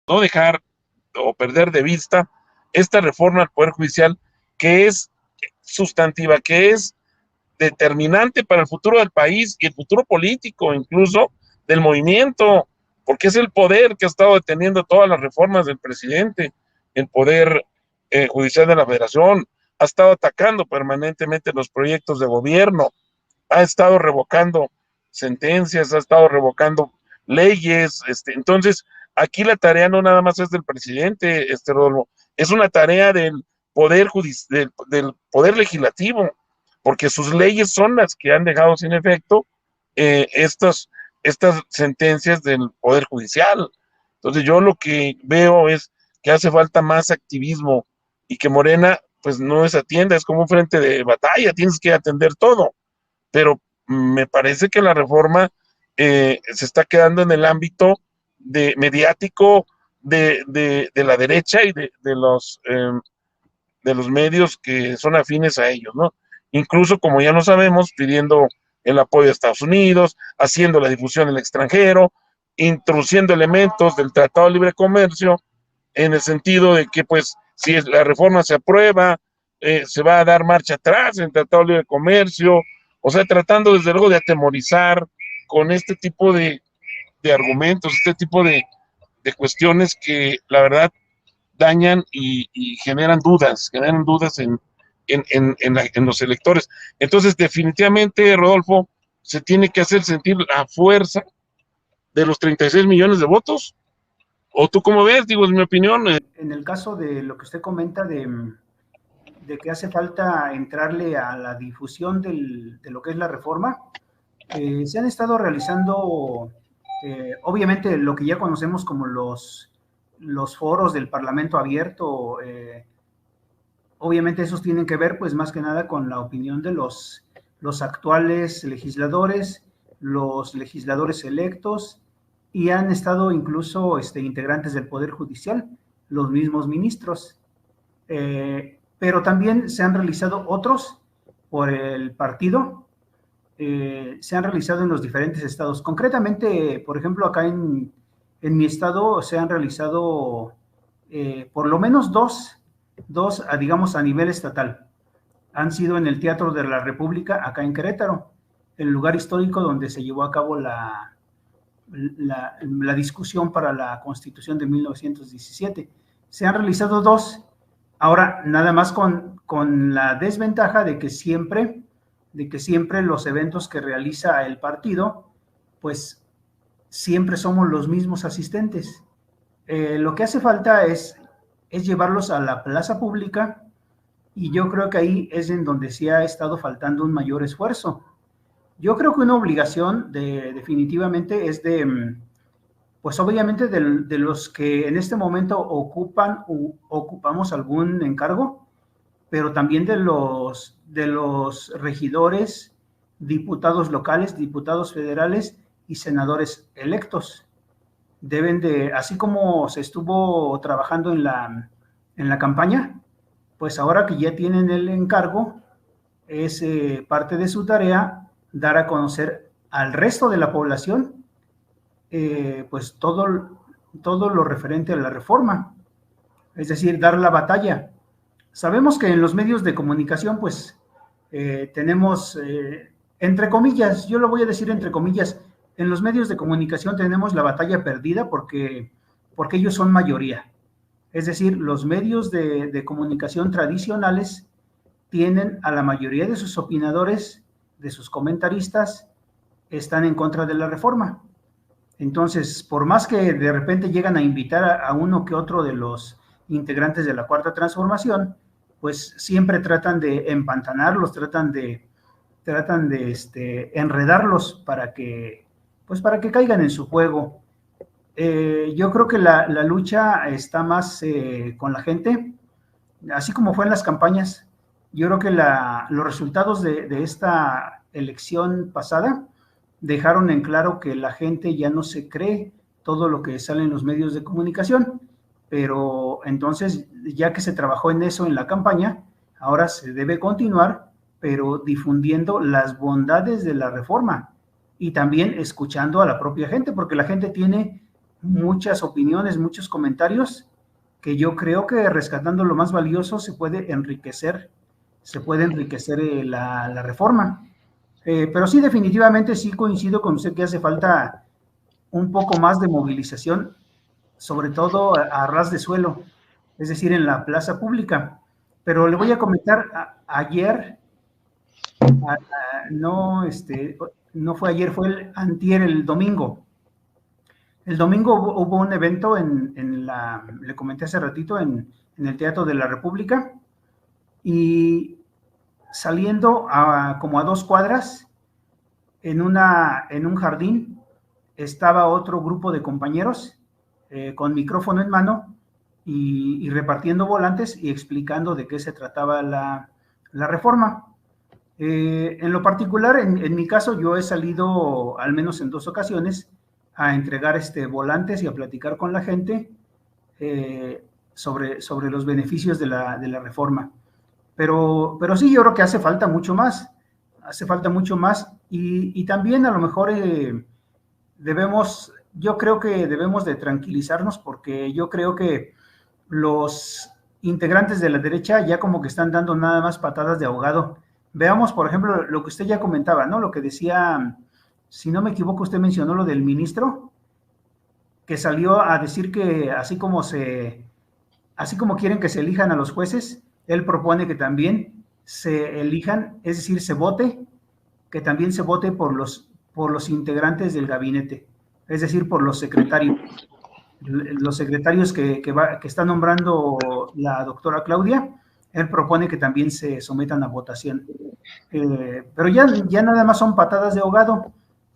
no dejar o perder de vista esta reforma al Poder Judicial que es sustantiva, que es determinante para el futuro del país y el futuro político, incluso del movimiento, porque es el poder que ha estado deteniendo todas las reformas del presidente, el poder judicial de la federación, ha estado atacando permanentemente los proyectos de gobierno, ha estado revocando sentencias, ha estado revocando leyes, entonces aquí la tarea no nada más es del presidente, Rodolfo, es una tarea del del poder legislativo, porque sus leyes son las que han dejado sin efecto estas sentencias del Poder Judicial. Entonces yo lo que veo es que hace falta más activismo y que Morena pues no desatienda, es como un frente de batalla, tienes que atender todo, pero me parece que la reforma se está quedando en el ámbito mediático de la derecha y de los medios que son afines a ellos, ¿no? Incluso, como ya lo sabemos, pidiendo el apoyo de Estados Unidos, haciendo la difusión en el extranjero, introduciendo elementos del Tratado de Libre Comercio, en el sentido de que, pues, si la reforma se aprueba, se va a dar marcha atrás en el Tratado de Libre Comercio, o sea, tratando desde luego de atemorizar con este tipo de argumentos, este tipo de cuestiones que la verdad dañan y generan dudas en los electores. Entonces, definitivamente, Rodolfo, se tiene que hacer sentir la fuerza de los 36 millones de votos. ¿O tú cómo ves? Digo, es mi opinión. En el caso de lo que usted comenta de que hace falta entrarle a la difusión de lo que es la reforma, se han estado realizando, obviamente, lo que ya conocemos como los foros del Parlamento abierto, obviamente esos tienen que ver pues más que nada con la opinión de los actuales legisladores, los legisladores electos, y han estado incluso integrantes del Poder Judicial, los mismos ministros. Pero también se han realizado otros por el partido, se han realizado en los diferentes estados. Concretamente, por ejemplo, acá en mi estado se han realizado por lo menos dos, digamos, a nivel estatal. Han sido en el Teatro de la República, acá en Querétaro, el lugar histórico donde se llevó a cabo la discusión para la Constitución de 1917. Se han realizado dos. Ahora, nada más con la desventaja de que siempre los eventos que realiza el partido, pues siempre somos los mismos asistentes. Lo que hace falta es llevarlos a la plaza pública, y yo creo que ahí es en donde sí ha estado faltando un mayor esfuerzo. Yo creo que una obligación definitivamente es pues obviamente de los que en este momento ocupamos algún encargo, pero también de los regidores, diputados locales, diputados federales y senadores electos. Deben de, así como se estuvo trabajando en la campaña, pues ahora que ya tienen el encargo, es parte de su tarea dar a conocer al resto de la población pues todo lo referente a la reforma, es decir, dar la batalla. Sabemos que en los medios de comunicación pues tenemos, entre comillas, yo lo voy a decir entre comillas, en los medios de comunicación tenemos la batalla perdida porque ellos son mayoría. Es decir, los medios de comunicación tradicionales tienen a la mayoría de sus opinadores, de sus comentaristas, están en contra de la reforma. Entonces, por más que de repente llegan a invitar a uno que otro de los integrantes de la Cuarta Transformación, pues siempre tratan de empantanarlos, tratan de enredarlos para que caigan en su juego. Yo creo que la lucha está más con la gente, así como fue en las campañas. Yo creo que los resultados de esta elección pasada dejaron en claro que la gente ya no se cree todo lo que sale en los medios de comunicación, pero entonces, ya que se trabajó en eso en la campaña, ahora se debe continuar, pero difundiendo las bondades de la reforma y también escuchando a la propia gente, porque la gente tiene muchas opiniones, muchos comentarios, que yo creo que rescatando lo más valioso se puede enriquecer la reforma. Pero sí, definitivamente sí coincido con usted que hace falta un poco más de movilización, sobre todo a ras de suelo, es decir, en la plaza pública. Pero le voy a comentar, ayer, no, no fue ayer, fue el antier, el domingo. El domingo hubo un evento le comenté hace ratito, en el Teatro de la República, y saliendo como a 2 cuadras, en un jardín, estaba otro grupo de compañeros con micrófono en mano y repartiendo volantes y explicando de qué se trataba la reforma. En lo particular, en mi caso, yo he salido al menos en 2 ocasiones a entregar volantes y a platicar con la gente sobre los beneficios de la reforma. Pero sí, yo creo que hace falta mucho más, y también a lo mejor yo creo que debemos de tranquilizarnos, porque yo creo que los integrantes de la derecha ya como que están dando nada más patadas de ahogado. Veamos, por ejemplo, lo que usted ya comentaba, ¿no? Lo que decía, si no me equivoco, usted mencionó lo del ministro, que salió a decir que así como quieren que se elijan a los jueces, él propone que también se elijan, es decir, que también se vote por los integrantes del gabinete, es decir, por los secretarios. Los secretarios que está nombrando la doctora Claudia, él propone que también se sometan a votación. Pero ya nada más son patadas de ahogado.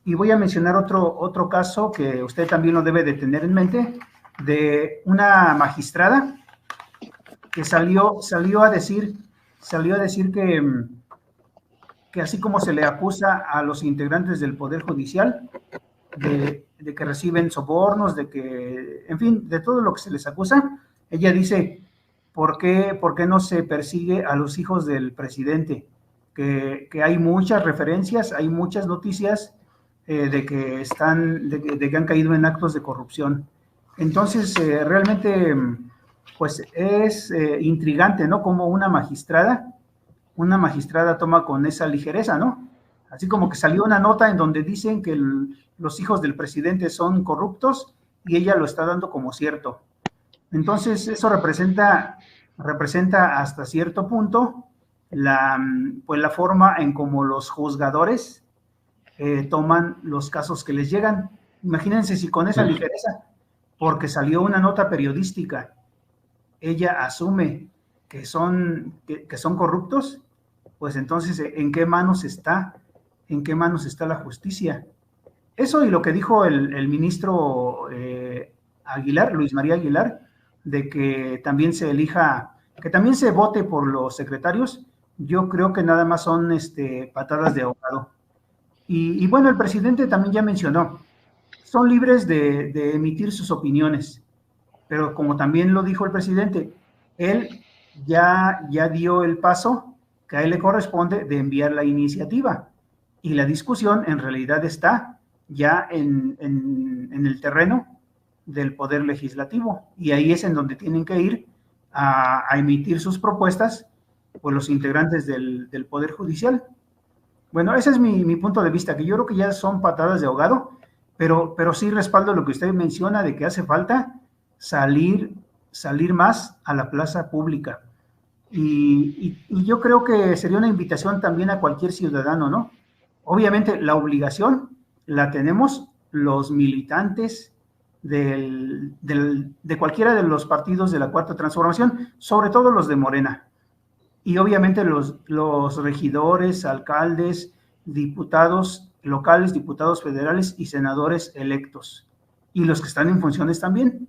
Y voy a mencionar otro caso que usted también lo debe de tener en mente, de una magistrada que salió a decir que así como se le acusa a los integrantes del Poder Judicial de que reciben sobornos, en fin, de todo lo que se les acusa, ella dice, ¿por qué no se persigue a los hijos del presidente? Que hay muchas referencias, hay muchas noticias de que han caído en actos de corrupción. Entonces, realmente, pues es intrigante, ¿no? Como una magistrada toma con esa ligereza, ¿no? Así como que salió una nota en donde dicen que los hijos del presidente son corruptos y ella lo está dando como cierto. Entonces, eso representa hasta cierto punto pues la forma en cómo los juzgadores toman los casos que les llegan. Imagínense si con esa ligereza, porque salió una nota periodística, ella asume que son corruptos, pues entonces, ¿en qué manos está la justicia? Eso, y lo que dijo el ministro Aguilar, Luis María Aguilar, de que también se vote por los secretarios, yo creo que nada más son patadas de ahogado. Y bueno, el presidente también ya mencionó, son libres de emitir sus opiniones, pero como también lo dijo el presidente, él ya dio el paso que a él le corresponde de enviar la iniciativa, y la discusión en realidad está ya en el terreno del Poder Legislativo, y ahí es en donde tienen que ir a emitir sus propuestas pues los integrantes del Poder Judicial. Bueno, ese es mi punto de vista, que yo creo que ya son patadas de ahogado, pero sí respaldo lo que usted menciona de que hace falta salir más a la plaza pública. Y yo creo que sería una invitación también a cualquier ciudadano, ¿no? Obviamente la obligación la tenemos los militantes de cualquiera de los partidos de la Cuarta Transformación, sobre todo los de Morena. Y obviamente los regidores, alcaldes, diputados locales, diputados federales y senadores electos. Y los que están en funciones también.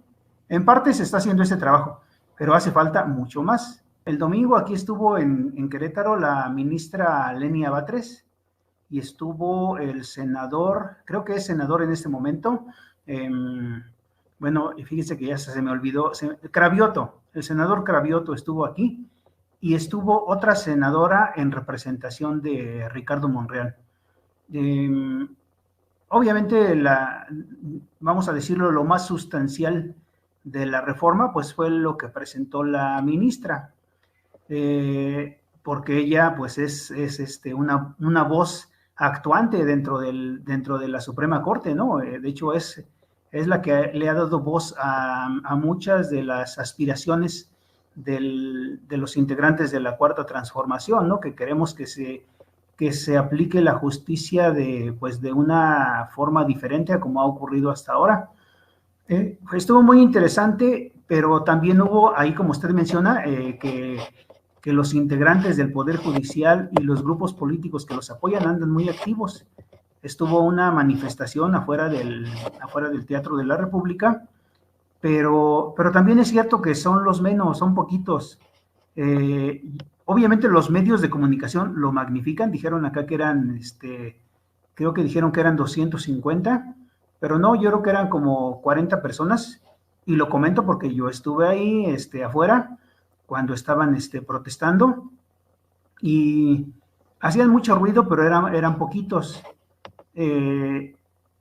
En parte se está haciendo ese trabajo, pero hace falta mucho más. El domingo aquí estuvo en Querétaro la ministra Lenia Batres, y estuvo el senador, creo que es senador en este momento, bueno, y fíjese que ya se me olvidó, Cravioto, el senador Cravioto estuvo aquí, y estuvo otra senadora en representación de Ricardo Monreal. obviamente, vamos a decirlo, lo más sustancial de la reforma, pues fue lo que presentó la ministra, porque ella, pues, es una voz actuante dentro de la Suprema Corte, ¿no? De hecho, es la que le ha dado voz a muchas de las aspiraciones de los integrantes de la Cuarta Transformación, ¿no? Que queremos que se aplique la justicia pues, de una forma diferente a como ha ocurrido hasta ahora. Estuvo muy interesante, pero también hubo ahí, como usted menciona, que los integrantes del Poder Judicial y los grupos políticos que los apoyan andan muy activos. Estuvo una manifestación afuera del Teatro de la República, pero también es cierto que son los menos, son poquitos. Obviamente los medios de comunicación lo magnifican, dijeron acá que eran, creo que dijeron que eran 250, pero no, yo creo que eran como 40 personas, y lo comento porque yo estuve ahí afuera cuando estaban protestando, y hacían mucho ruido, pero eran poquitos.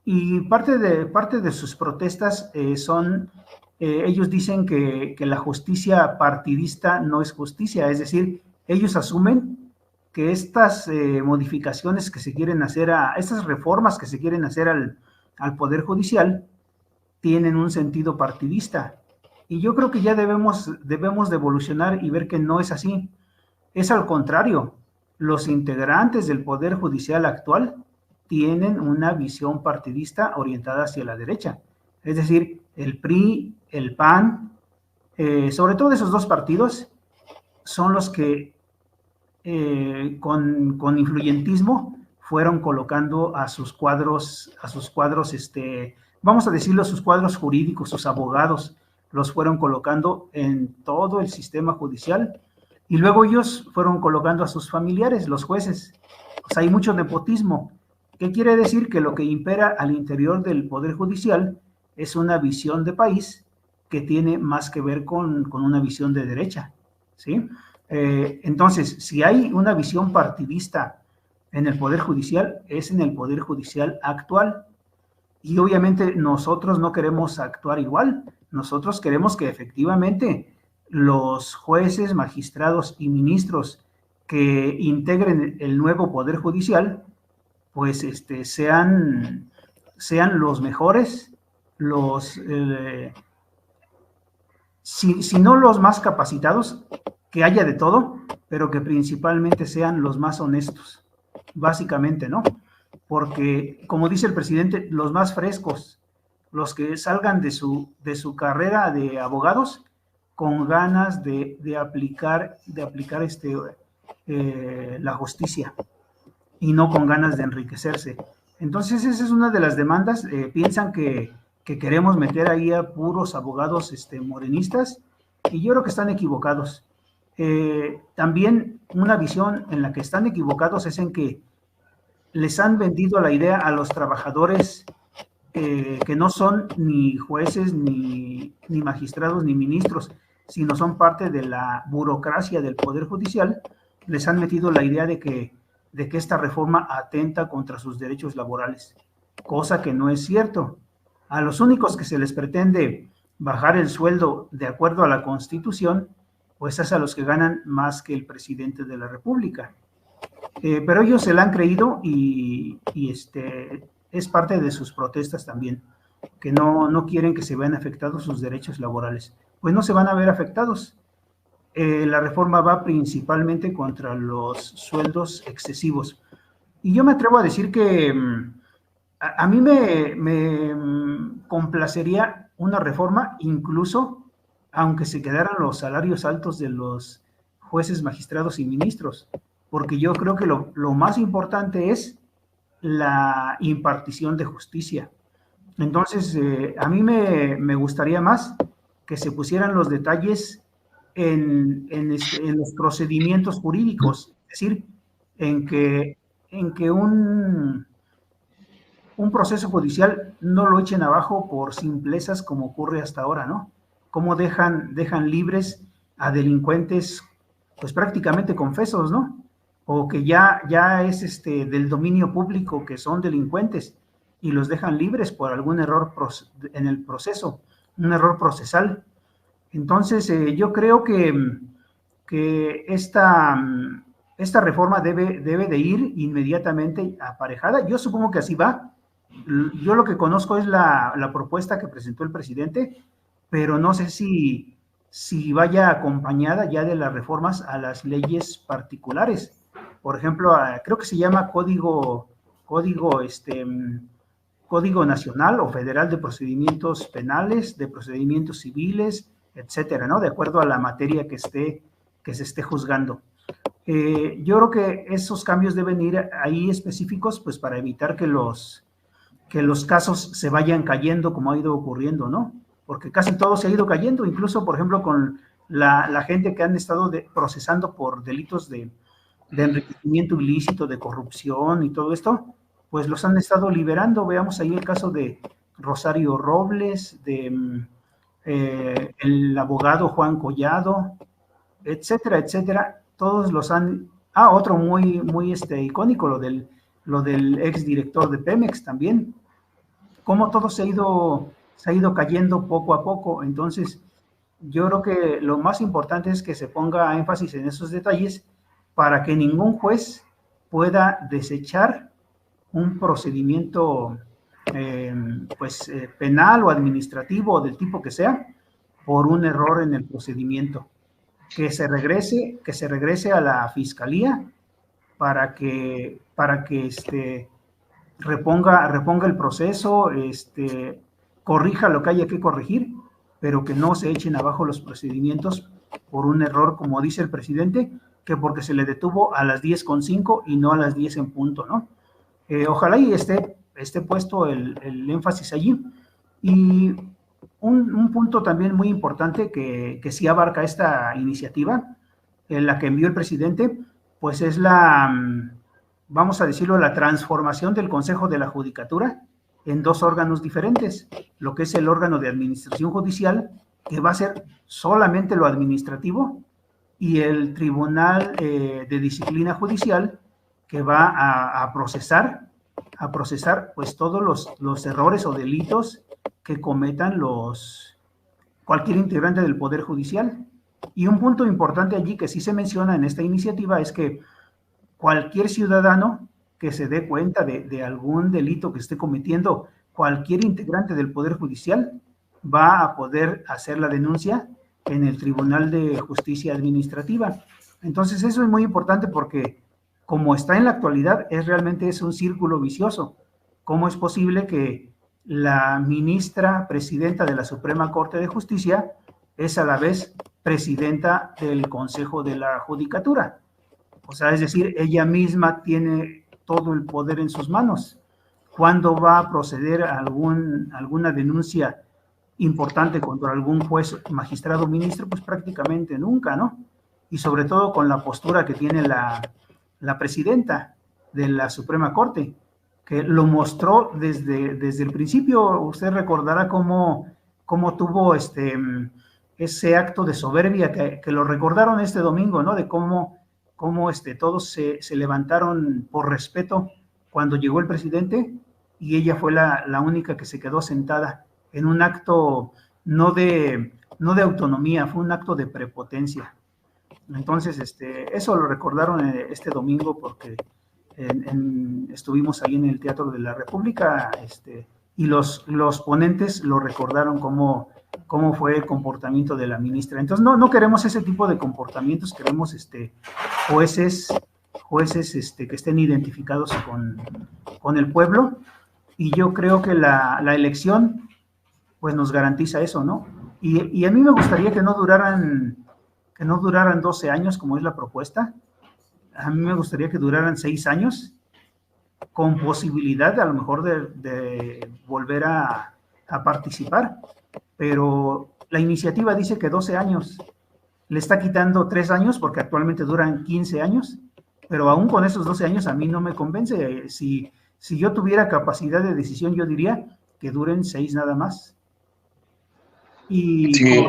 Y parte de sus protestas ellos dicen que la justicia partidista no es justicia, es decir, ellos asumen que estas modificaciones que se quieren hacer, estas reformas que se quieren hacer al Poder Judicial, tienen un sentido partidista. Y yo creo que ya debemos de evolucionar y ver que no es así. Es al contrario, los integrantes del Poder Judicial actual tienen una visión partidista orientada hacia la derecha. Es decir, el PRI, el PAN, sobre todo esos dos partidos, son los que con influyentismo fueron colocando a sus cuadros, vamos a decirlo, sus cuadros jurídicos, sus abogados, los fueron colocando en todo el sistema judicial, y luego ellos fueron colocando a sus familiares, los jueces. O sea, hay mucho nepotismo. ¿Qué quiere decir? Que lo que impera al interior del Poder Judicial es una visión de país que tiene más que ver con una visión de derecha, ¿sí? Entonces, si hay una visión partidista en el Poder Judicial, es en el Poder Judicial actual. Y obviamente nosotros no queremos actuar igual. Nosotros queremos que efectivamente los jueces, magistrados y ministros que integren el nuevo Poder Judicial, pues sean los mejores, si no los más capacitados, que haya de todo, pero que principalmente sean los más honestos, básicamente, ¿no? Porque, como dice el presidente, los más frescos, los que salgan de su carrera de abogados con ganas de aplicar la justicia, y no con ganas de enriquecerse. Entonces, esa es una de las demandas. Piensan que queremos meter ahí a puros abogados morenistas, y yo creo que están equivocados. También una visión en la que están equivocados es en que les han vendido la idea a los trabajadores que no son ni jueces, ni magistrados, ni ministros, sino son parte de la burocracia del Poder Judicial. Les han metido la idea de que esta reforma atenta contra sus derechos laborales, cosa que no es cierto. A los únicos que se les pretende bajar el sueldo de acuerdo a la Constitución, pues es a los que ganan más que el presidente de la República. Pero ellos se la han creído, y es parte de sus protestas también, que no quieren que se vean afectados sus derechos laborales. Pues no se van a ver afectados. La reforma va principalmente contra los sueldos excesivos. Y yo me atrevo a decir que a mí me complacería una reforma, incluso aunque se quedaran los salarios altos de los jueces, magistrados y ministros, porque yo creo que lo más importante es la impartición de justicia. Entonces, a mí me gustaría más que se pusieran los detalles en los procedimientos jurídicos, es decir, en que un proceso judicial no lo echen abajo por simplezas como ocurre hasta ahora, ¿no? Cómo dejan libres a delincuentes, pues prácticamente confesos, ¿no? O que ya es del dominio público que son delincuentes, y los dejan libres por algún error en el proceso, un error procesal. Entonces, yo creo que esta reforma debe de ir inmediatamente aparejada. Yo supongo que así va. Yo lo que conozco es la propuesta que presentó el presidente, pero no sé si vaya acompañada ya de las reformas a las leyes particulares. Por ejemplo, creo que se llama Código Nacional o Federal de Procedimientos Penales, de Procedimientos Civiles, etcétera, ¿no? De acuerdo a la materia que se esté juzgando. Yo creo que esos cambios deben ir ahí específicos, pues para evitar que los casos se vayan cayendo como ha ido ocurriendo, ¿no? Porque casi todo se ha ido cayendo, incluso, por ejemplo, con la gente que han estado procesando por delitos de enriquecimiento ilícito, de corrupción y todo esto, pues los han estado liberando. Veamos ahí el caso de Rosario Robles, de el abogado Juan Collado, etcétera, etcétera. Todos los han... otro muy icónico, lo del exdirector de Pemex también. Cómo todo se ha ido cayendo poco a poco. Entonces, yo creo que lo más importante es que se ponga énfasis en esos detalles para que ningún juez pueda desechar un procedimiento penal o administrativo o del tipo que sea por un error en el procedimiento. Que se regrese a la fiscalía para que reponga el proceso, corrija lo que haya que corregir, pero que no se echen abajo los procedimientos por un error, como dice el presidente, que porque se le detuvo a las 10:05 y no a las 10 en punto, ¿no? Ojalá y esté puesto el énfasis allí. Y un punto también muy importante que sí abarca esta iniciativa, en la que envió el presidente, pues es vamos a decirlo, la transformación del Consejo de la Judicatura en dos órganos diferentes, lo que es el órgano de administración judicial, que va a ser solamente lo administrativo, y el Tribunal de Disciplina Judicial, que va a procesar pues todos los errores o delitos que cometan cualquier integrante del Poder Judicial. Y un punto importante allí que sí se menciona en esta iniciativa es que cualquier ciudadano que se dé cuenta de algún delito que esté cometiendo cualquier integrante del Poder Judicial va a poder hacer la denuncia en el Tribunal de Justicia Administrativa. Entonces eso es muy importante porque como está en la actualidad, realmente es un círculo vicioso. ¿Cómo es posible que la ministra presidenta de la Suprema Corte de Justicia es a la vez presidenta del Consejo de la Judicatura? O sea, es decir, ella misma tiene todo el poder en sus manos. ¿Cuándo va a proceder a alguna denuncia importante contra algún juez, magistrado, ministro? Pues prácticamente nunca, ¿no? Y sobre todo con la postura que tiene la presidenta de la Suprema Corte, que lo mostró desde el principio. Usted recordará cómo tuvo ese acto de soberbia que lo recordaron este domingo, ¿no? De cómo todos se levantaron por respeto cuando llegó el presidente y ella fue la única que se quedó sentada en un acto no de autonomía, fue un acto de prepotencia. Entonces, eso lo recordaron este domingo porque estuvimos ahí en el Teatro de la República, y los ponentes lo recordaron cómo fue el comportamiento de la ministra. Entonces, no queremos ese tipo de comportamientos, queremos jueces que estén identificados con el pueblo, y yo creo que la elección pues nos garantiza eso, ¿no? Y a mí me gustaría que no duraran 12 años como es la propuesta. A mí me gustaría que duraran 6 años, con posibilidad a lo mejor de volver a participar, pero la iniciativa dice que 12 años, le está quitando 3 años porque actualmente duran 15 años, pero aún con esos 12 años a mí no me convence. Si yo tuviera capacidad de decisión, yo diría que duren 6 nada más. Y sí,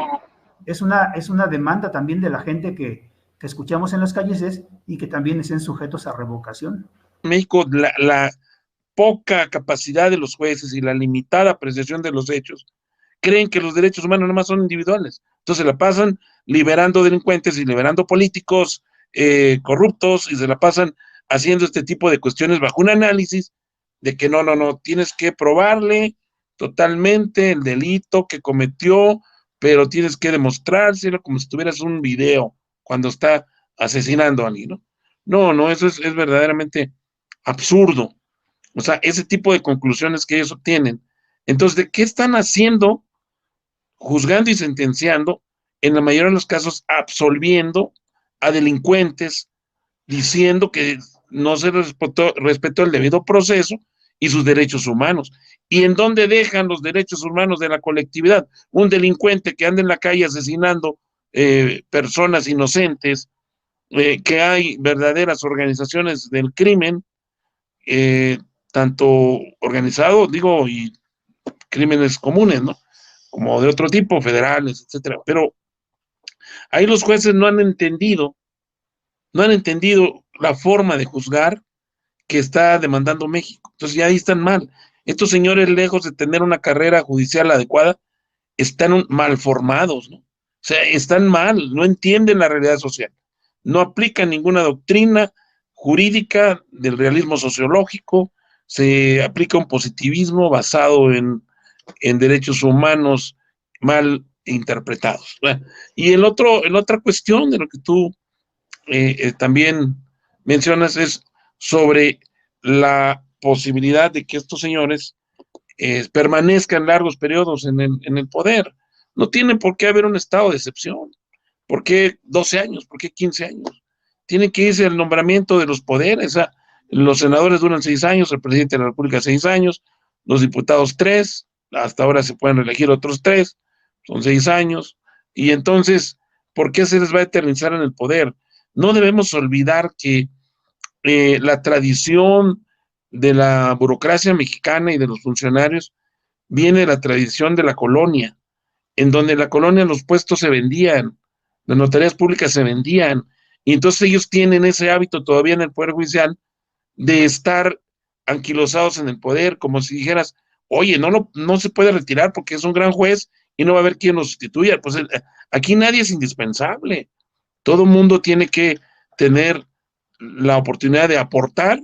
es una demanda también de la gente que escuchamos en las calles y que también estén sujetos a revocación. México, poca capacidad de los jueces y la limitada apreciación de los hechos, creen que los derechos humanos nada más son individuales. Entonces se la pasan liberando delincuentes y liberando políticos corruptos, y se la pasan haciendo este tipo de cuestiones bajo un análisis de que no, tienes que probarle totalmente el delito que cometió, pero tienes que demostrárselo como si tuvieras un video cuando está asesinando a alguien, ¿no? No, eso es verdaderamente absurdo. O sea, ese tipo de conclusiones que ellos obtienen. Entonces, ¿de qué están haciendo? Juzgando y sentenciando, en la mayoría de los casos, absolviendo a delincuentes, diciendo que no se respetó el debido proceso y sus derechos humanos. ¿Y en dónde dejan los derechos humanos de la colectividad? Un delincuente que anda en la calle asesinando personas inocentes, que hay verdaderas organizaciones del crimen, tanto organizado, digo, y crímenes comunes, ¿no? Como de otro tipo, federales, etcétera. Pero ahí los jueces no han entendido la forma de juzgar que está demandando México. Entonces ya ahí están mal. Estos señores, lejos de tener una carrera judicial adecuada, están mal formados, ¿no? O sea, están mal, no entienden la realidad social, no aplican ninguna doctrina jurídica del realismo sociológico, se aplica un positivismo basado en derechos humanos mal interpretados. Bueno, y la otra cuestión de lo que tú también mencionas es sobre la posibilidad de que estos señores permanezcan largos periodos en el poder. No tienen por qué haber un estado de excepción. ¿Por qué 12 años? ¿Por qué 15 años? Tiene que irse el nombramiento de los poderes. O sea, los senadores duran 6 años, el presidente de la República 6 años, los diputados 3, hasta ahora se pueden elegir otros 3, son 6 años. Y entonces, ¿por qué se les va a eternizar en el poder? No debemos olvidar que la tradición de la burocracia mexicana y de los funcionarios viene de la tradición de la colonia, en donde en la colonia los puestos se vendían, las notarías públicas se vendían, y entonces ellos tienen ese hábito todavía en el Poder Judicial de estar anquilosados en el poder, como si dijeras, oye, no se puede retirar porque es un gran juez y no va a haber quien lo sustituya. Pues aquí nadie es indispensable, todo mundo tiene que tener la oportunidad de aportar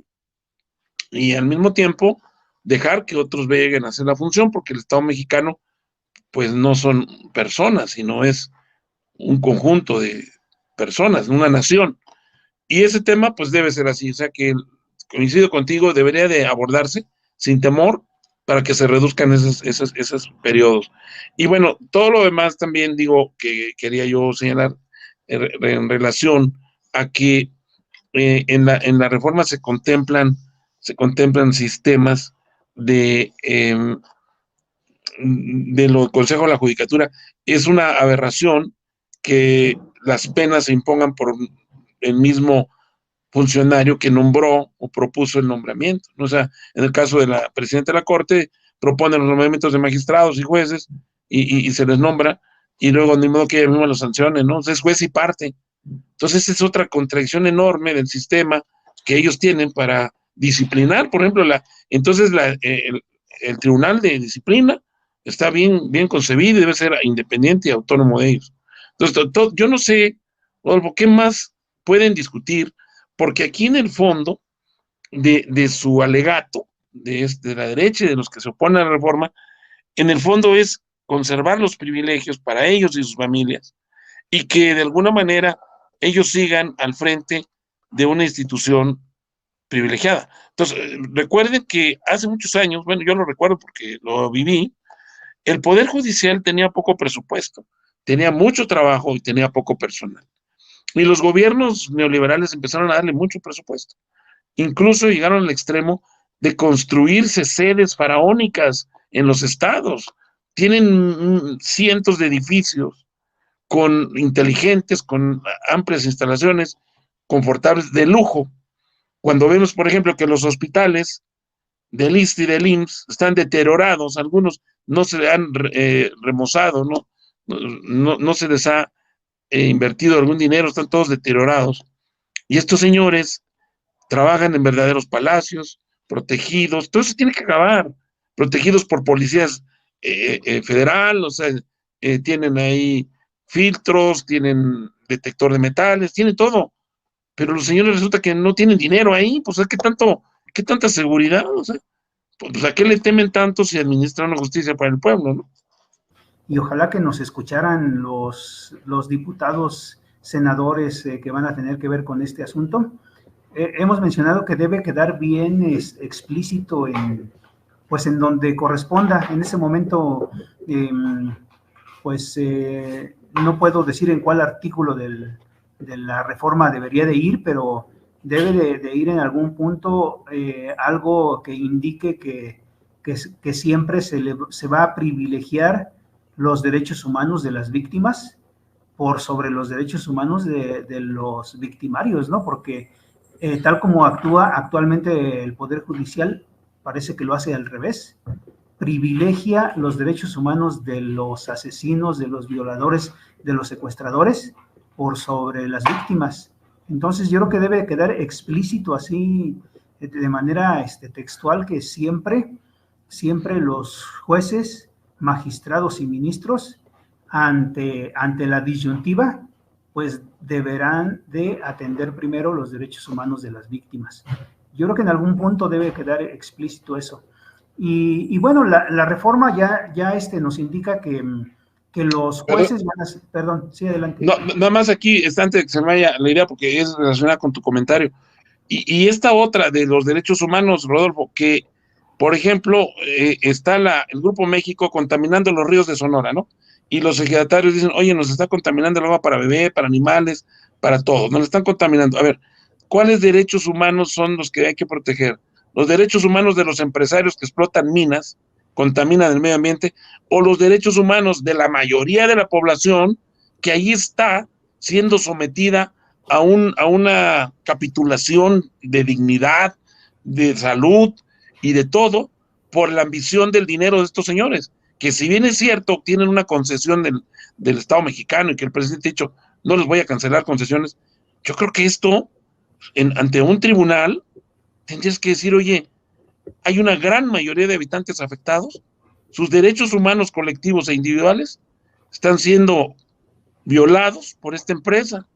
y al mismo tiempo dejar que otros vengan a hacer la función, porque el Estado mexicano pues no son personas, sino es un conjunto de personas, una nación. Y ese tema pues debe ser así, o sea que coincido contigo, debería de abordarse sin temor para que se reduzcan esos periodos. Y bueno, todo lo demás también digo que quería yo señalar en relación a que en la reforma se contemplan sistemas de lo Consejo de la Judicatura. Es una aberración que las penas se impongan por el mismo funcionario que nombró o propuso el nombramiento. O sea, en el caso de la presidenta de la Corte, proponen los nombramientos de magistrados y jueces y se les nombra, y luego ni modo que ella misma los sancione, ¿no? O sea, es juez y parte. Entonces, es otra contradicción enorme del sistema que ellos tienen para disciplinar, por ejemplo, entonces el Tribunal de Disciplina está bien concebido y debe ser independiente y autónomo de ellos. Entonces, yo no sé, Rodolfo, ¿qué más pueden discutir? Porque aquí en el fondo de su alegato, de la derecha y de los que se oponen a la reforma, en el fondo es conservar los privilegios para ellos y sus familias, y que de alguna manera ellos sigan al frente de una institución privilegiada. Entonces, recuerden que hace muchos años, bueno, yo lo recuerdo porque lo viví, el Poder Judicial tenía poco presupuesto, tenía mucho trabajo y tenía poco personal. Y los gobiernos neoliberales empezaron a darle mucho presupuesto. Incluso llegaron al extremo de construirse sedes faraónicas en los estados. Tienen cientos de edificios con inteligentes, con amplias instalaciones, confortables, de lujo. Cuando vemos, por ejemplo, que los hospitales del ISSSTE y del IMSS están deteriorados, algunos no se han remozado, no se les ha invertido algún dinero, están todos deteriorados. Y estos señores trabajan en verdaderos palacios, protegidos, todo eso tiene que acabar, protegidos por policías federal, o sea, tienen ahí filtros, tienen detector de metales, tienen todo, pero los señores resulta que no tienen dinero ahí, pues qué tanta seguridad, o sea, pues ¿a qué le temen tanto si administran una justicia para el pueblo, no? Y ojalá que nos escucharan los diputados, senadores que van a tener que ver con este asunto. Hemos mencionado que debe quedar bien explícito pues en donde corresponda. En ese momento, no puedo decir en cuál artículo de la reforma debería de ir, pero debe de ir en algún punto algo que indique que siempre se va a privilegiar los derechos humanos de las víctimas por sobre los derechos humanos de los victimarios, ¿no? Porque tal como actúa actualmente el Poder Judicial, parece que lo hace al revés, privilegia los derechos humanos de los asesinos, de los violadores, de los secuestradores, por sobre las víctimas. Entonces yo creo que debe quedar explícito así, de manera textual, que siempre los jueces, magistrados y ministros, ante la disyuntiva, pues deberán de atender primero los derechos humanos de las víctimas. Yo creo que en algún punto debe quedar explícito eso. Y bueno, la reforma ya nos indica que los jueces van a... Perdón, sí, adelante. No, nada más aquí, antes de que se me vaya la idea, porque es relacionada con tu comentario. Y esta otra de los derechos humanos, Rodolfo, que, por ejemplo, está el Grupo México contaminando los ríos de Sonora, ¿no? Y los ejidatarios dicen, oye, nos está contaminando el agua para bebé, para animales, para todos, nos están contaminando. A ver, ¿cuáles derechos humanos son los que hay que proteger? ¿Los derechos humanos de los empresarios que explotan minas, contaminan el medio ambiente, o los derechos humanos de la mayoría de la población que ahí está siendo sometida a una capitulación de dignidad, de salud y de todo por la ambición del dinero de estos señores, que si bien es cierto, tienen una concesión del Estado mexicano y que el presidente ha dicho, no les voy a cancelar concesiones, yo creo que esto, ante un tribunal, tendrías que decir, oye, hay una gran mayoría de habitantes afectados, sus derechos humanos colectivos e individuales están siendo violados por esta empresa.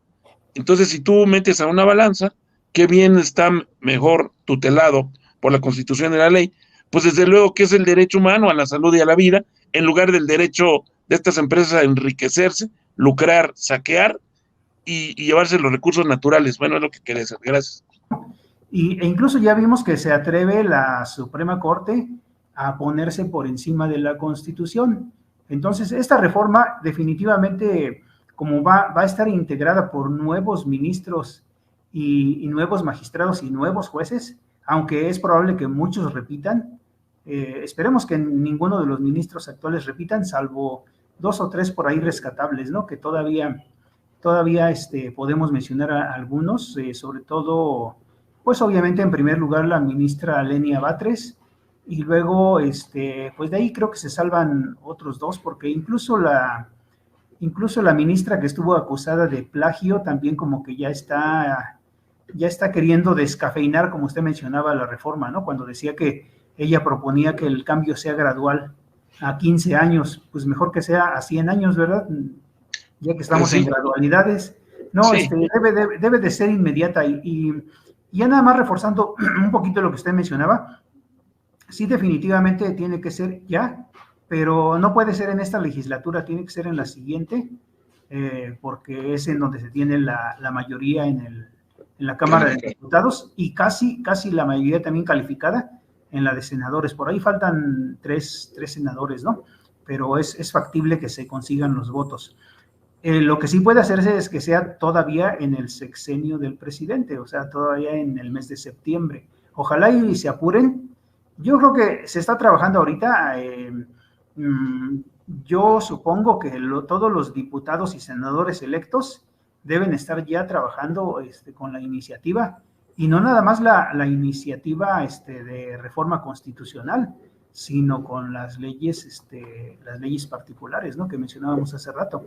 Entonces, si tú metes a una balanza, qué bien está mejor tutelado por la Constitución y la ley, pues desde luego que es el derecho humano a la salud y a la vida, en lugar del derecho de estas empresas a enriquecerse, lucrar, saquear y llevarse los recursos naturales. Bueno, es lo que quería decir. Gracias. E incluso ya vimos que se atreve la Suprema Corte a ponerse por encima de la Constitución. Entonces, esta reforma definitivamente, como va a estar integrada por nuevos ministros y nuevos magistrados y nuevos jueces, aunque es probable que muchos repitan, esperemos que ninguno de los ministros actuales repitan, salvo 2 o 3 por ahí rescatables, ¿no? Que todavía podemos mencionar a algunos, sobre todo, pues obviamente en primer lugar la ministra Lenia Batres, y luego, pues de ahí creo que se salvan otros 2, porque incluso la ministra que estuvo acusada de plagio también como que ya está queriendo descafeinar, como usted mencionaba, la reforma, ¿no? Cuando decía que ella proponía que el cambio sea gradual a 15 años, pues mejor que sea a 100 años, ¿verdad? Ya que estamos en gradualidades. No, sí. Debe de ser inmediata y ya nada más reforzando un poquito lo que usted mencionaba, sí definitivamente tiene que ser ya, pero no puede ser en esta legislatura, tiene que ser en la siguiente, porque es en donde se tiene la mayoría en la Cámara de Diputados y casi la mayoría también calificada en la de senadores. Por ahí faltan tres senadores, ¿no? Pero es factible que se consigan los votos. Lo que sí puede hacerse es que sea todavía en el sexenio del presidente, o sea, todavía en el mes de septiembre. Ojalá y se apuren. Yo creo que se está trabajando ahorita. Yo supongo que todos los diputados y senadores electos deben estar ya trabajando con la iniciativa, y no nada más la iniciativa de reforma constitucional, sino con las leyes particulares, ¿no? Que mencionábamos hace rato.